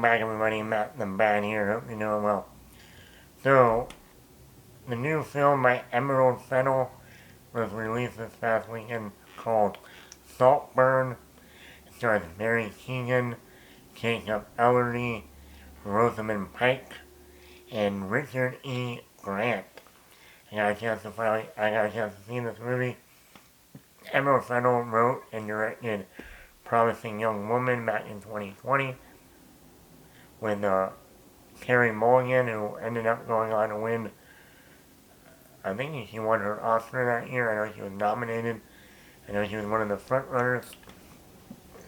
Back everybody, Matt the Bad here, hope you're doing well. So, the new film by Emerald Fennell was released this past weekend called Saltburn. It stars Mary Keoghan, Jacob Elordi, Rosamund Pike, and Richard E. Grant. I got a chance to see this movie. Emerald Fennell wrote and directed Promising Young Woman back in 2020 with Carey Mulligan, who ended up going on to win. I think she won her Oscar that year. I know she was nominated. I know she was one of the front runners.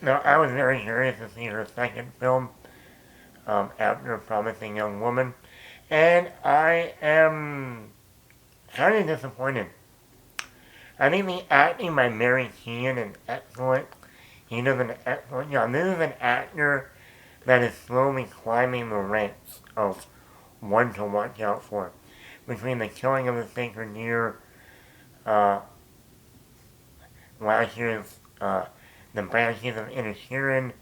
Now, I was very curious to see her second film after Promising Young Woman, and I am kind of disappointed. I think the acting by Mary Keoghan is excellent. He does an excellent job. This is an actor that is slowly climbing the ranks of one to watch out for. Between The Killing of the Sacred Deer, last year's The Banshees of Inisherin,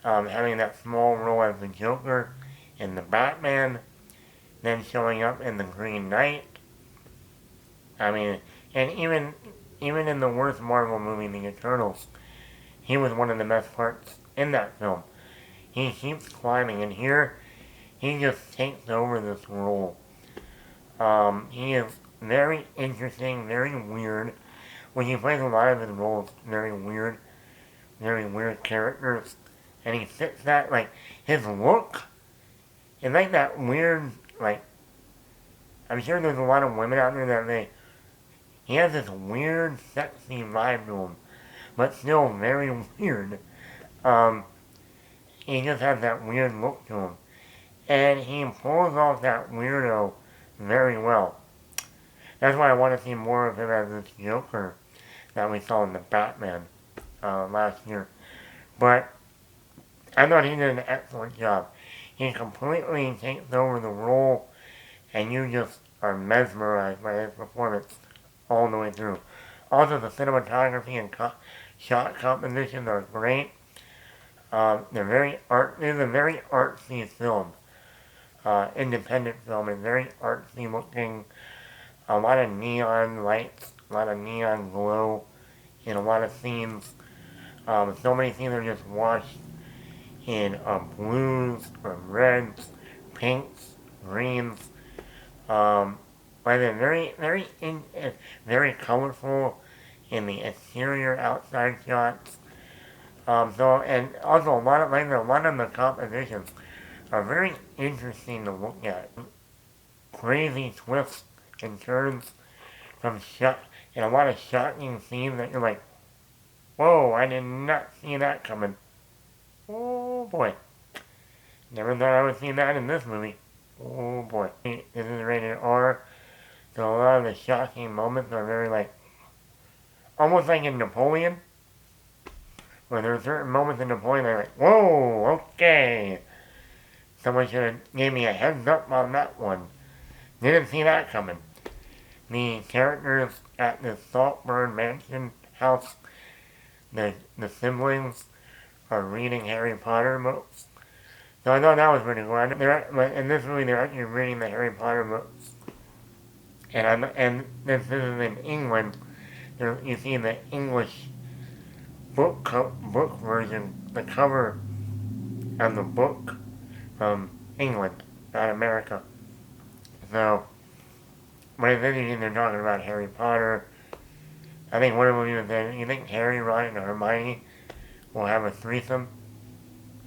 having that small role as the Joker in The Batman, then showing up in The Green Knight. I mean, and even in the worst Marvel movie, The Eternals, he was one of the best parts in that film. He keeps climbing, and here he just takes over this role. He is very interesting, very weird. When he plays a lot of his roles, very weird characters. And he fits that, like, his look is like that weird, like, I'm sure there's a lot of women out there that he has this weird, sexy vibe to him, but still very weird. He just has that weird look to him. And he pulls off that weirdo very well. That's why I want to see more of him as this Joker that we saw in the Batman last year. But I thought he did an excellent job. He completely takes over the role, and you just are mesmerized by his performance all the way through. Also, the cinematography and shot compositions are great. This is a very artsy film. Independent film. It's very artsy looking. A lot of neon lights, a lot of neon glow in a lot of scenes. So many scenes are just washed in blues or reds, pinks, greens. But they're very colorful in the exterior outside shots. And also a lot of the compositions are very interesting to look at. Crazy twists and turns and a lot of shocking scenes that you're like, whoa, I did not see that coming. Oh boy. Never thought I would see that in this movie. Oh boy. This is rated R, so a lot of the shocking moments are very like, almost like in Napoleon, where there are certain moments in Napoleon that are like, whoa, okay. Someone should have gave me a heads up on that one. Didn't see that coming. The characters at the Saltburn mansion house, the siblings are reading Harry Potter books. So I thought that was pretty cool. In this movie, they're actually reading the Harry Potter books. And this is in England. You see the English book version, the cover of the book from England, not America. So, but it's interesting they're talking about Harry Potter. I think one of them even said, you think Harry, Ron, and Hermione will have a threesome?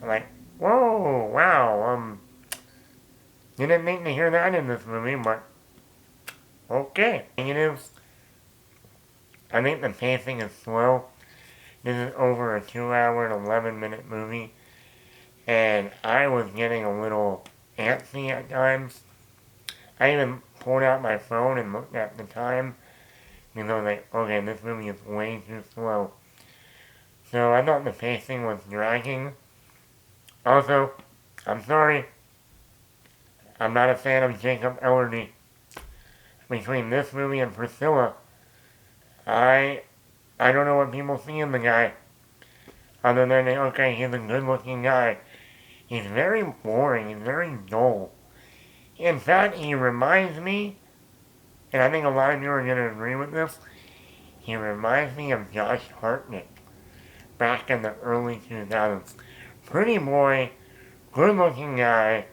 I'm like, whoa, wow, you didn't think to hear that in this movie, but okay. I think the pacing is slow. This is over a 2-hour and 11-minute movie, and I was getting a little antsy at times. I even pulled out my phone and looked at the time, because I was like, okay, this movie is way too slow. So I thought the pacing was dragging. Also, I'm sorry, I'm not a fan of Jacob Elordi. Between this movie and Priscilla, I don't know what people see in the guy. Other than, okay, he's a good looking guy. He's very boring and very dull. In fact, he reminds me, and I think a lot of you are going to agree with this, he reminds me of Josh Hartnett back in the early 2000s. Pretty boy, good looking guy,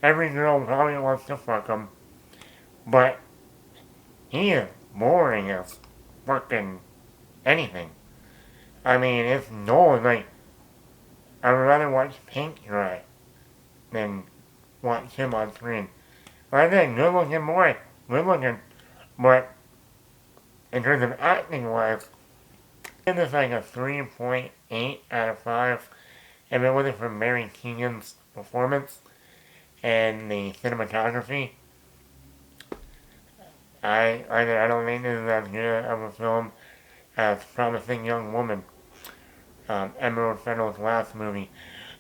every girl probably wants to fuck him, but he is boring as fucking anything. I mean, it's dull. Like, I would rather watch paint dry than watch him on screen. Like I said, good looking boy, good looking, but in terms of acting wise, I give this like a 3.8 out of 5. If it wasn't for Mary Keoghan's performance and the cinematography, I don't think this is as good of a film as Promising Young Woman, Emerald Fennell's last movie.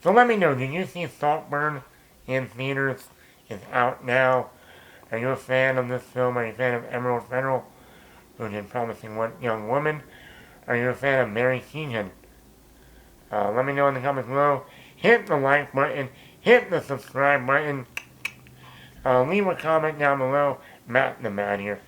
So let me know, did you see Saltburn in theaters? It's out now. Are you a fan of this film? Are you a fan of Emerald Fennell, who did Promising Young Woman? Are you a fan of Mary Keoghan? Let me know in the comments below. Hit the like button. Hit the subscribe button. Leave a comment down below. Matt the Mad here.